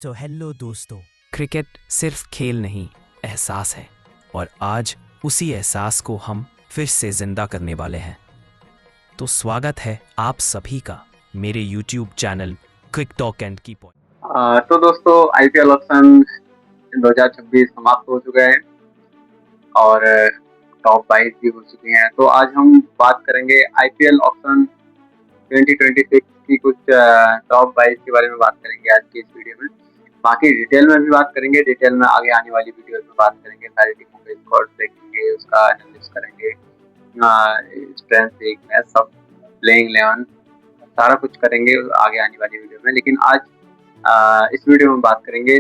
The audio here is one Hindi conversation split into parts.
तो हेलो दोस्तों, क्रिकेट सिर्फ खेल नहीं, एहसास है। और आज उसी एहसास को हम फिर से जिंदा करने वाले हैं। तो स्वागत है आप सभी का मेरे YouTube channel quick talk and की पॉइंट। तो दोस्तों आईपीएल ऑप्शन 2026 समाप्त हो चुका है और टॉप 22 भी हो चुके हैं। तो आज हम बात करेंगे आईपीएल ऑप्शन 2026 की कुछ टॉप 22 के बारे में बात करेंगे आज की इस वीडियो में। बाकी डिटेल में भी बात करेंगे, डिटेल में आगे आने वाली वीडियोस में बात करेंगे। सारी टीमों के स्कोर देखेंगे, उसका एनालिसिस करेंगे, स्ट्रेंथ वीकनेस सब, प्लेइंग 11 सारा कुछ करेंगे आगे आने वाली वीडियो में। लेकिन आज इस वीडियो में बात करेंगे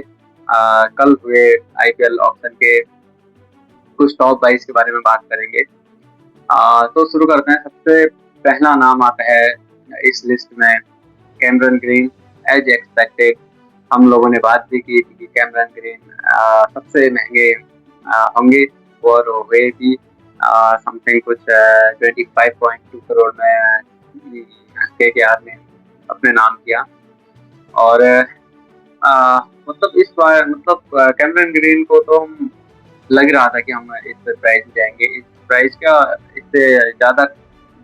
कल हुए आईपीएल ऑप्शन के कुछ टॉप 22 के बारे में बात करेंगे। तो शुरू करते हैं। सबसे पहला नाम आता है इस लिस्ट में कैमरन ग्रीन। एज एक्सपेक्टेड हम लोगों ने बात भी की थी कि कैमरन ग्रीन सबसे महंगे होंगे और हुए भी। समथिंग कुछ 25.2 करोड़ में केकेआर ने अपने नाम किया। और मतलब इस बार कैमरन ग्रीन को तो हम लग रहा था कि हम इस प्राइस में जाएंगे। इस प्राइस का इससे ज़्यादा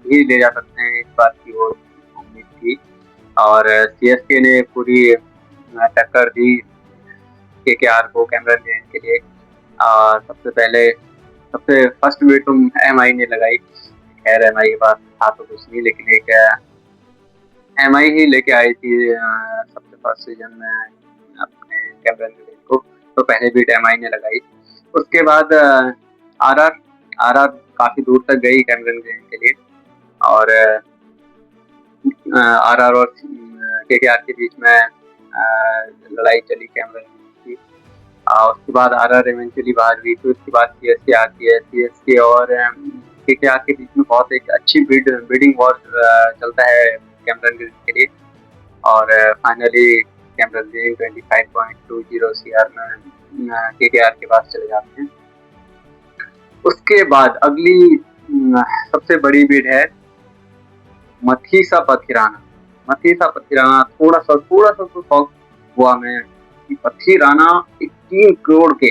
भी ले जा सकते हैं, इस बात की वो उम्मीद थी। और सीएसके ने पूरी टक्कर दी केकेआर को कैमरन ग्रीन के लिए। सबसे फर्स्ट में तुम एमआई ने लगाई। खैर एमआई के पास था तो कुछ नहीं, लेकिन एक एमआई ही लेके आई थी सबसे फर्स्ट सीजन में अपने कैमरन ग्रीन को। तो पहले बीट एमआई ने लगाई। उसके बाद आरआर काफी दूर तक गई कैमरन ग्रीन के लिए। और आरआर और केकेआर के बीच में लड़ाई चली कैमरन ग्रीन की। उसके बाद आरआर इवेंचुअली बाहर हुई। तो उसके बाद सीएसके आती है। सीएसके और केकेआर के बीच में बहुत एक अच्छी बिडिंग वॉर चलता है कैमरन ग्रीन के लिए। और फाइनली कैमरन ग्रीन 25.20 सीआर में केकेआर के पास चले जाते हैं। उसके बाद अगली सबसे बड़ी बिड है मथीसा पथिराना। थोड़ा सा तो शौक हुआ मैं कि पथिराना 18 करोड़ के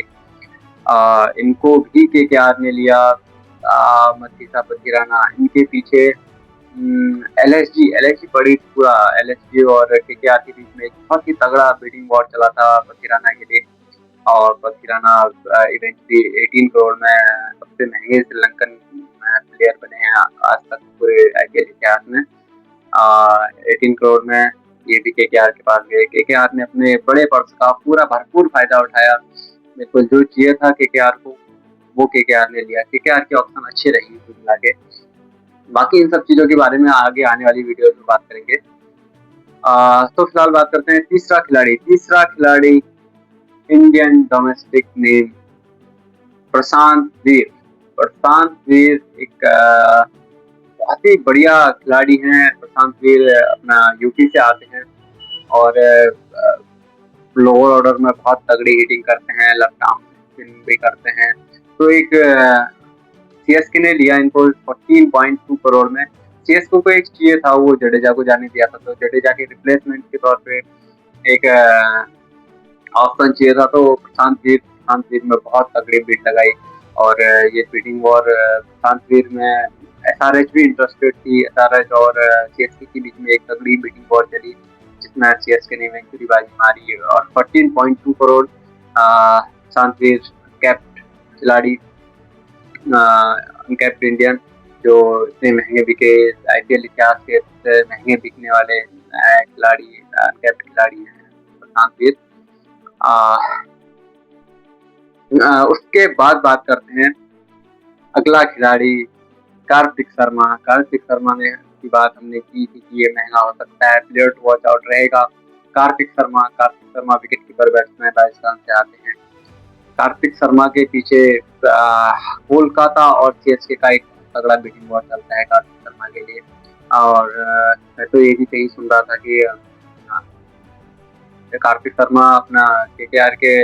इनको भी केकेआर ने लिया। मथीसा पथिराना, इनके पीछे एलएसजी पड़ी। पूरा एलएसजी और केकेआर के बीच में एक बहुत ही तगड़ा बिडिंग वॉर चला था पथिराना के लिए। और पथिराना इवेंचुअली 18 करोड़ में सबसे महंगे श्रीलंकन प्लेयर बने हैं आज तक पूरे आईपीएल इतिहास में। 18 करोड़ में ये भी केकेआर के पास गए। केकेआर ने अपने बड़े पर्स का पूरा भरपूर फायदा उठाया। बिल्कुल जो चाहिए था केकेआर को वो केकेआर ने लिया। केकेआर की ऑप्शन अच्छी रही कुल मिला के। बाकी इन सब चीजों के बारे में आगे आने वाली वीडियो में बात करेंगे। तो फिलहाल बात करते हैं तीसरा खिलाड़ी इंडियन डोमेस्टिक नेम प्रशांत वीर एक बहुत ही बढ़िया खिलाड़ी हैं। प्रशांत वीर अपना यूपी से आते हैं और लोअर ऑर्डर में बहुत तगड़ी हिटिंग करते हैं, लेफ्ट आर्म स्पिन भी करते हैं। तो एक सीएसके ने लिया इनको 14.2 करोड़ में। सीएसके को एक चाहिए था, वो जडेजा को जाने दिया था। तो जडेजा के रिप्लेसमेंट के तौर पे एक ऑप्शन चाहिए था। तो प्रशांत वीर में बहुत तगड़ी बिड लगाई। और ये बिडिंग वॉर प्रशांत वीर में एसआरएच भी इंटरेस्टेड थी। एसआरएच और सीएसके के बीच में एक तगड़ी बिडिंग वॉर चली जिसमें सीएसके ने इवेंचुअली बाजी मारी। और 14.2 करोड़ प्रशांत वीर कैप्ट खिलाड़ी, अनकैप्ड इंडियन, जो इतने महंगे बिके। आईपीएल इतिहास के महंगे बिकने वाले खिलाड़ी अनकैप्ड खिलाड़ी हैं प्रशांत वीर। उसके बाद बात करते हैं अगला खिलाड़ी कार्तिक शर्मा ने की बात हमने की थी कि ये महंगा हो सकता है, प्लेयर टू वॉच आउट रहेगा। Kartik Sharma wicket keeper batsman Rajasthan से आते हैं। कार्तिक शर्मा के पीछे कोलकाता और सीएसके का एक तगड़ा बिडिंग वॉर चलता है कार्तिक शर्मा के लिए। और मैं तो ये भी कहीं सुन रहा था कि कार्तिक शर्मा अपना केकेआर के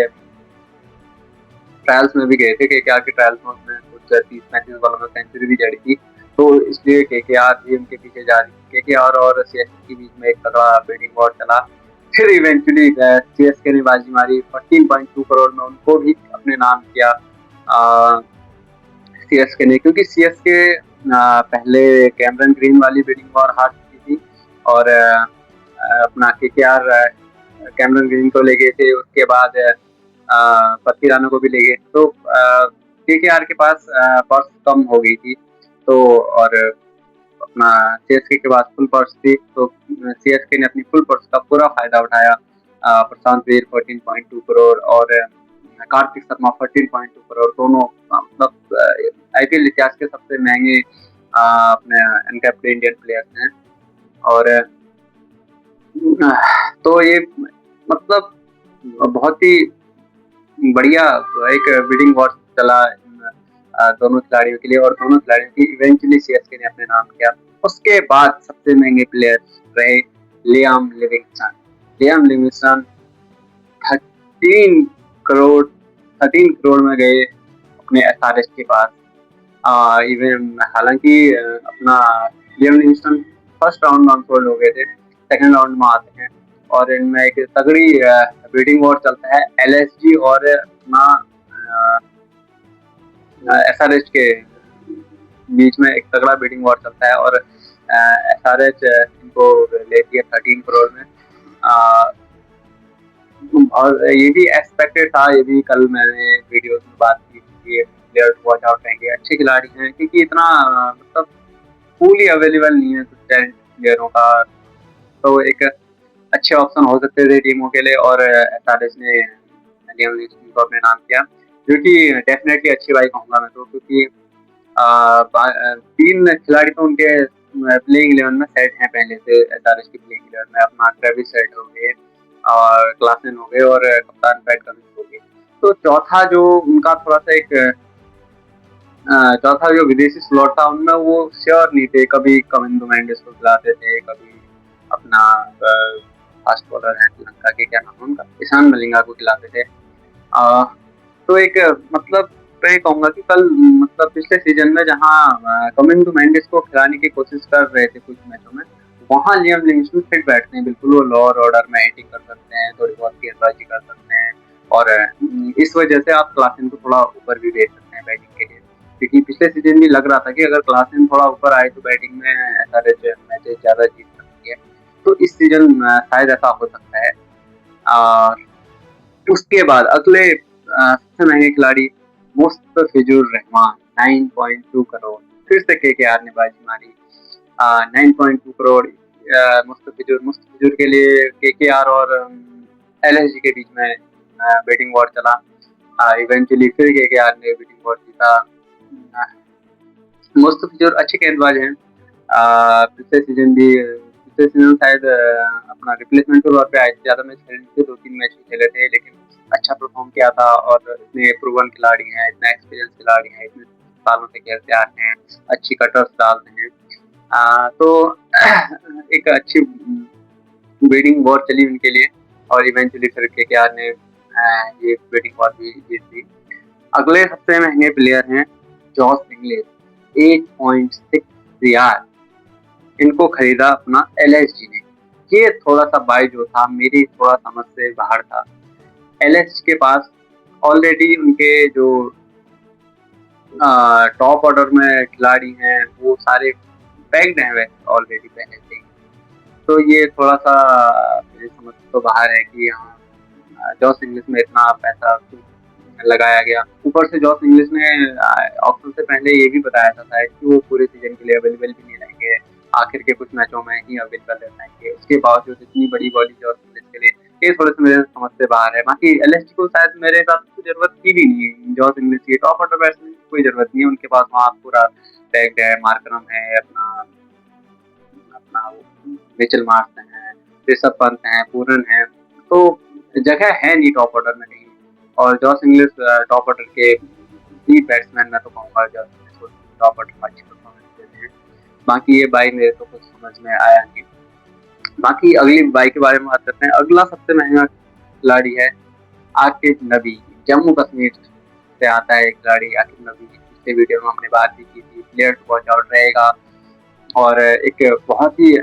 ट्रायल्स में भी गए थे। केकेआर के ट्रायल्स में उसने कुछ 30-35 बॉलों में सेंचुरी भी जड़ी थी। तो इसलिए केकेआर भी उनके पीछे जा रही थी। केकेआर और सीएसके के बीच में एक तगड़ा बिडिंग वॉर चला। फिर इवेंचुअली सीएसके ने बाजी मारी 14.2 करोड़ में, उनको भी अपने नाम किया सीएसके ने, क्योंकि सीएसके पहले कैमरन ग्रीन वाली बिडिंग वॉर हार चुकी थी और अपना केकेआर कैमरन ग्रीन को ले गए थे, उसके बाद पत्ती राणा को भी ले गए, तो केकेआर के पास पर्स कम हो गई थी, तो और अपना सीएसके के पास फुल पर्स थी, तो सीएसके ने अपनी फुल पर्स का पूरा फायदा उठाया। प्रशांत वीर 14.2 करोड़ और कार्तिक शर्मा 14.2 करोड़, दोनों मतलब आईपीएल इतिहास के सबसे महंगे अपने अनकैप्ड इंडियन प्लेयर्स हैं। और तो ये मतलब बहुत ही बढ़िया एक बिडिंग वॉर चला दोनों खिलाड़ियों के लिए, और दोनों खिलाड़ियों की इवेंचुअली सीएसके ने अपने नाम किया। उसके बाद सबसे महंगे प्लेयर रहे Liam Livingstone. Liam Livingstone 13 crore में गए अपने एसआरएच के पास। हालांकि अपना लियाम लिविंगस्टन फर्स्ट राउंड में अनफोल्ड हो गए थे, सेकंड राउंड में आते हैं और इनमें एक तगड़ी बिडिंग वॉर चलता है एलएसजी और अपना एसआरएच के बीच में एक तगड़ा बिडिंग वॉर चलता है और एसआरएच इनको लेती है 13 करोड़ में। और ये भी एक्सपेक्टेड था, ये भी कल मैंने वीडियोस में बात की कि प्लेयर्स वॉच आउट रहेंगे, अच्छे खिलाड़ी हैं, क्योंकि इतना मतलब फुली अवेलेबल नहीं है कुछ टैलेंट प्लेयरों का, तो एक अच्छे ऑप्शन हो सकते थे टीमों के लिए, और एसआरएच ने लियाम लिविंगस्टन को अपने नाम किया, जो कि डेफिनेटली अच्छी बात कहूँगा मैं तो, क्योंकि 3 खिलाड़ी तो उनके प्लेइंग 11 में सेट हैं पहले से। एसआरएच की प्लेइंग 11 में अपना ट्रेविस सेट हो गए और क्लासन हो गए और कप्तान पैट कमिंस हो गए। तो चौथा जो उनका थोड़ा सा एक चौथा जो विदेशी स्लॉट था उनमें वो श्योर नहीं थे, कभी कमिंदो मेंडिस को खिलाते थे, कभी अपना फास्ट बॉलर है श्रीलंका के, क्या नाम उनका, ईशान मलिंगा को खिलाते थे। तो एक मतलब मैं कहूँगा कि कल मतलब पिछले सीजन में जहाँ कमिंदो मेंडिस को खिलाने की कोशिश कर रहे थे कुछ मैचों में, वहाँ लियाम लिविंगस्टन फिट बैठते हैं बिल्कुल, वो लोअर ऑर्डर में हिटिंग कर सकते हैं, थोड़ी बहुत गेंदबाजी कर सकते हैं, और इस वजह से आप क्लासन को थोड़ा ऊपर भी भेज सकते हैं बैटिंग के लिए, क्योंकि पिछले सीजन भी लग रहा था कि अगर क्लासन थोड़ा ऊपर आए तो बैटिंग में एसआरएच मैचेस ज्यादा जीत सकती है, तो इस सीजन शायद ऐसा हो सकता है। उसके बाद अगले सबसे महंगे खिलाड़ी मुस्तफिजुर रहमान 9.2 करोड़, फिर से केकेआर ने बाजी मारी 9.2 करोड़ मुस्तफिजुर के लिए। केकेआर और एलएसजी के बीच में बैटिंग वॉर चला, इवेंचुअली फिर केकेआर ने बैटिंग वॉर जीता। मुस्तफिजुर अच्छे गेंदबाज हैं, पिछले सीजन शायद अपना रिप्लेसमेंट के तौर पे आए थे, ज्यादा मैच खेले थे, 2-3 मैच खेले थे, लेकिन अच्छा परफॉर्म किया था, और इतने प्रूवन खिलाड़ी हैं, इतना एक्सपीरियंस खिलाड़ी हैं, इतने सालों से खेलते आ रहे हैं, अच्छी कटर्स डालते हैं, तो एक अच्छी बैटिंग वॉर चली उनके लिए, और इवेंचुअली फिर केकेआर ने ये बैटिंग वॉर भी जीत ली। अगले सबसे महंगे प्लेयर हैं जॉस इंग्लिश 8.6 CR, इनको खरीदा अपना एलएसजी ने। ये थोड़ा सा बाय जो था मेरी थोड़ा समझ से बाहर था। एलएसजी के पास ऑलरेडी उनके जो टॉप ऑर्डर में खिलाड़ी हैं वो सारे पैक्ड हैं ऑलरेडी पहले से ही, तो ये थोड़ा सा मेरी समझ तो बाहर है कि हाँ जॉस इंग्लिश में इतना पैसा लगाया गया। ऊपर से जॉस इंग्लिश ने ऑक्शन से पहले ये भी बताया था शायद कि वो पूरे सीजन के लिए अवेलेबल भी नहीं रहेंगे, आखिर के कुछ मैचों में ही अवेलेबल रहेंगे। उसके बावजूद इतनी बड़ी बॉली जॉस इंग्लिश के लिए, ये थोड़े से मेरे समझ से बाहर है। बाकी एलएसजी को शायद मेरे हिसाब से जरूरत थी भी नहीं जॉस इंग्लिश की, टॉप ऑर्डर बैट्समैन की कोई जरूरत नहीं है उनके पास, वहाँ पूरा टैग है, मार्करम है, अपना मिचेल मार्श हैं, ऋषभ पंत हैं, पूरन हैं, तो जगह है नहीं टॉप ऑर्डर में कहीं। और जॉस इंग्लिश टॉप ऑर्डर के ही बैट्समैन मैं तो कहूँगा, जॉस इंग्लिश टॉप ऑर्डर में अच्छी परफॉर्मेंस देते हैं। बाकी ये बाई मेरे तो कुछ समझ में आया नहीं। बाकी अगली बाई के बारे में बात करते हैं। अगला सबसे महंगा खिलाड़ी है आकिब नबी, जम्मू कश्मीर से आता है खिलाड़ी आकिब नबी। पिछले वीडियो में हमने बात भी की थी, प्लेयर टू वॉच आउट रहेगा, और एक बहुत ही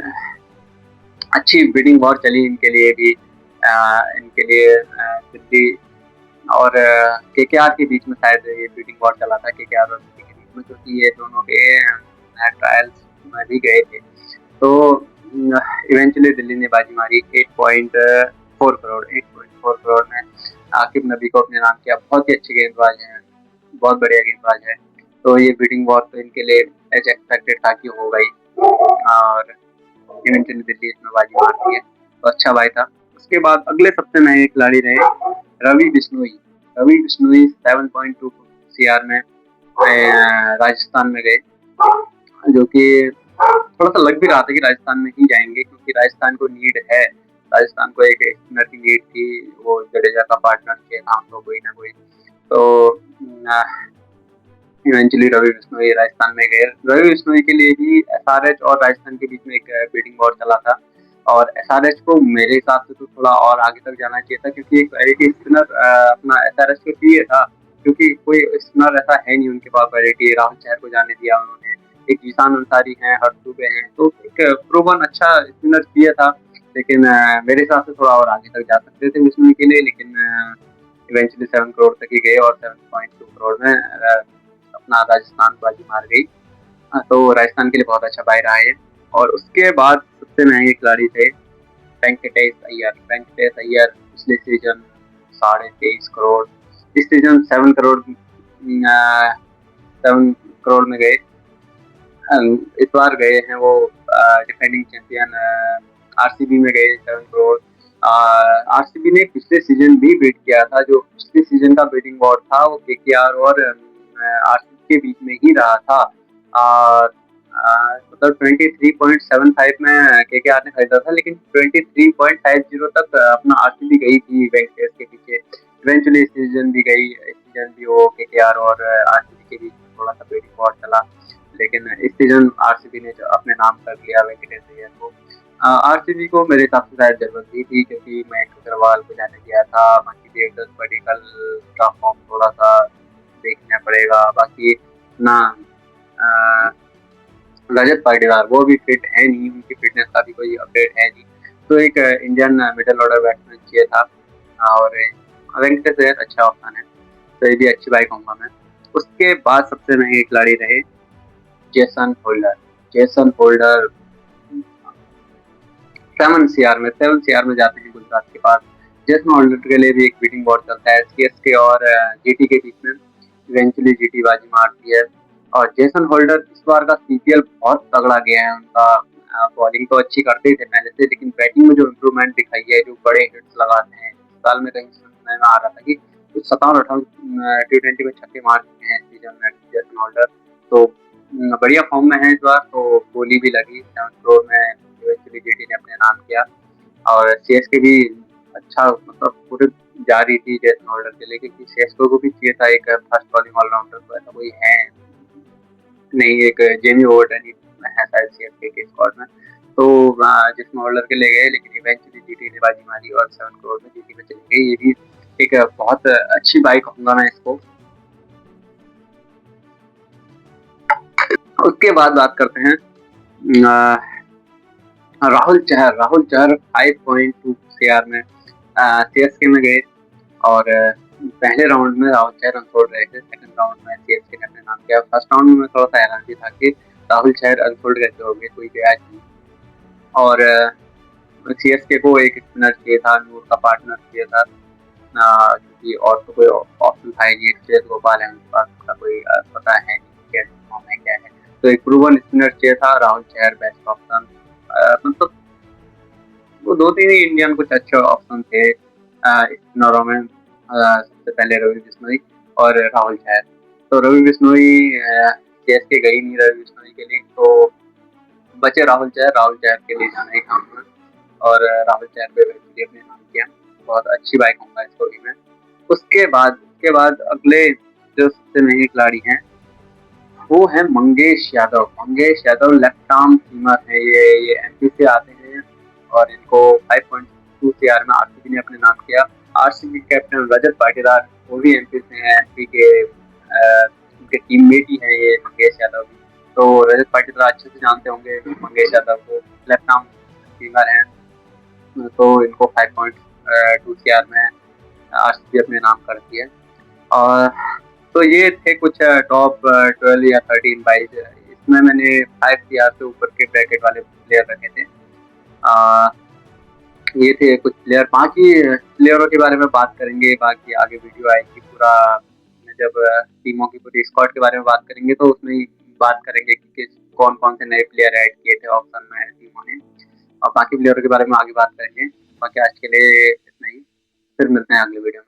अच्छी बिडिंग वॉर चली इनके लिए भी। इनके लिए दिल्ली और केकेआर के बीच में शायद ये बिडिंग वॉर चला था, केकेआर और दिल्ली के बीच में, क्योंकि ये दोनों के ट्रायल्स में भी गए थे। तो इवेंचुअली दिल्ली ने बाजी मारी 8.4 करोड़ में आकिब नबी को अपने नाम किया। बहुत ही अच्छे गेंदबाज हैं, बहुत बढ़िया गेंदबाज है। तो ये बिडिंग वॉर तो इनके लिए एज एक्सपेक्टेड था कि हो गई, और इवेंचुअली दिल्ली इसमें बाजी मारती है, तो अच्छा भाई था। उसके बाद अगले सबसे महंगे खिलाड़ी रहे रवि बिश्नोई। रवि बिश्नोई 7.2 CR में राजस्थान में गए, जो कि थोड़ा सा लग भी रहा था कि राजस्थान में ही जाएंगे, क्योंकि राजस्थान को नीड है, राजस्थान को एक स्पिनर की नीड थी, वो जडेजा का पार्टनर थे नाम तो कोई ना कोई। तो इवेंचुअली रवि बिश्नोई राजस्थान में गए। रवि बिश्नोई के लिए भी SRH और राजस्थान के बीच में एक बिडिंग वॉर चला था, और SRH को मेरे हिसाब से तो थोड़ा और आगे तक जाना चाहिए था, क्योंकि एक वैरायटी स्पिनर अपना SRH को चाहिए था, क्योंकि कोई स्पिनर ऐसा है नहीं उनके पास वैरायटी। राहुल चहर को जाने दिया उन्होंने, एक जीसान अंसारी हैं, हर्ष दुबे हैं, तो एक प्रूवन अच्छा स्पिनर चाहिए था। लेकिन मेरे हिसाब से थोड़ा और आगे तक जा सकते थे बिश्नोई के लिए, लेकिन इवेंचुअली 7 करोड़ तक ही गए, और 7.2 करोड़ में अपना राजस्थान बाजी मार गई। तो राजस्थान के लिए बहुत अच्छा बाई रहा है। और उसके बाद सबसे महंगे खिलाड़ी थे वेंकटेश अय्यर। वेंकटेश अय्यर पिछले सीजन 23.5 करोड़, इस सीजन 7 करोड़ में गए। इस बार गए हैं वो डिफेंडिंग चैंपियन RCB में गए 7 करोड़। RCB ने पिछले सीजन भी बीट किया था, जो पिछले सीजन का बीटिंग वॉर था वो KKR और RCB के बीच में ही रहा था। मतलब 23.75 में KKR ने खरीदा था, लेकिन 23.50 तक अपना RCB गई थी वेंकटेश के पीछे। इवेंचुअली इस सीजन भी गई, इस सीजन भी वो KKR और RCB के बीच में थोड़ा सा बीटिंग वॉर चला, लेकिन इस सीजन RCB ने अपने नाम कर लिया वेंकटेश अय्यर को। RCB को मेरे हिसाब से शायद जरूरत भी थी, क्योंकि मयंक अग्रवाल को जाने दिया था। बाकी देवदत्त पडिक्कल का फॉर्म थोड़ा सा देखना पड़ेगा। बाकी ना रजत पाटीदार वो भी फिट है नहीं, उनकी फिटनेस का भी कोई अपडेट है नहीं। तो एक इंडियन मिडल ऑर्डर बैट्समैन चाहिए था, और वेंकटेश अय्यर अच्छा ऑप्शन है, तो ये भी अच्छी बाई कहूँगा मैं। उसके बाद सबसे महंगे खिलाड़ी रहे Jason holder. Jason holder 7 CR में जाते हैं गुजरात के पास। जेसन होल्डर के लिए भी एक बीटिंग वॉर चलता है CSK और GT के बीच में। इवेंचुअली GT बाजी मारती है, और जेसन होल्डर इस बार का CPL बहुत तगड़ा गया है उनका। बॉलिंग तो अच्छी करते ही थे पहले से, लेकिन बैटिंग में जो इम्प्रूवमेंट दिखाई है, जो बड़े हिट्स लगाते हैं। इस साल में कहीं सुनने में आ रहा था कि कुछ 57-58 T20 में छक्के मार चुके हैं सीजन में जेसन होल्डर, तो बढ़िया फॉर्म में है इस बार। तो बोली भी लगी 7 करोड़ में इवेंचुअली GT ने अपने नाम किया, और CSK भी अच्छा मतलब पूरे जा रही थी जेसन होल्डर के लिए, क्योंकि CSK को भी चाहिए था एक फास्ट बॉलिंग ऑलराउंडर, तो ऐसा कोई है नहीं। एक जेमी ओवर्टन है शायद CSK के स्क्वाड में, तो जेसन होल्डर के लिए गए, लेकिन इवेंचुअली GT ने बाजी मारी और 7 करोड़ में GT में चली गई। ये भी एक बहुत अच्छी बाई कहूंगा मैं इसको। उसके बाद बात करते हैं राहुल चहर। राहुल चहर 5.2 CR में CSK में गए, और पहले राउंड में राहुल चहर अनफोल्ड रहे थे, सेकंड राउंड में CSK ने अपने नाम किया। फर्स्ट राउंड में थोड़ा सा हैरान भी था कि राहुल चहर अनफोल्ड कैसे हो गए, कोई गया नहीं। और CSK को एक स्पिनर चाहिए था, नूर का पार्टनर चाहिए था, क्योंकि और तो कोई ऑप्शन था नहीं। श्रेयस गोपाल है उनके पास, उसका कोई पता है नहीं क्या फॉर्म है क्या है, तो एक प्रूवन स्पिनर चाहिए था। राहुल चहर बेस्ट ऑप्शन, मतलब वो 2-3 ही इंडियन कुछ अच्छे ऑप्शन थे स्पिनरों में। सबसे पहले रवि बिश्नोई और राहुल चहर। तो रवि बिश्नोई CSK गई नहीं रवि बिश्नोई के लिए, तो बचे राहुल चहर। राहुल चहर के लिए जाना ही काम हुआ, और राहुल चहर पे अपने नाम किया। बहुत अच्छी बाइक होगा इसको भी मैं। उसके बाद अगले जो सबसे महंगे खिलाड़ी हैं वो है Mangesh Yadav. Mangesh Yadav left arm seamer है, ये MP से आते हैं, और इनको 5.2 CR में RCB ने अपने नाम किया। RCB कैप्टन रजत पाटीदार वो भी MP से हैं, MP के उनके टीममेट ही हैं ये मंगेश यादव भी। तो रजत पाटीदार अच्छे से जानते होंगे मंगेश यादव को, लेफ्ट आर्म सीमर हैं, तो इनको 2 CR में आरसीबी अपने नाम करती है। और तो ये थे कुछ टॉप 12 या 13 22। इसमें मैंने 5 CR से ऊपर के ब्रैकेट वाले प्लेयर रखे थे। ये थे कुछ प्लेयर। बाकी प्लेयरों के बारे में बात करेंगे, बाकी आगे वीडियो आएगी पूरा, जब टीमों की पूरी स्क्वाड के बारे में बात करेंगे तो उसमें ही बात करेंगे कि कौन कौन से नए प्लेयर ऐड किए थे ऑप्शन में टीमों ने, और बाकी प्लेयरों के बारे में आगे बात करेंगे। बाकी आज के लिए इतना ही, फिर मिलते हैं अगले वीडियो में।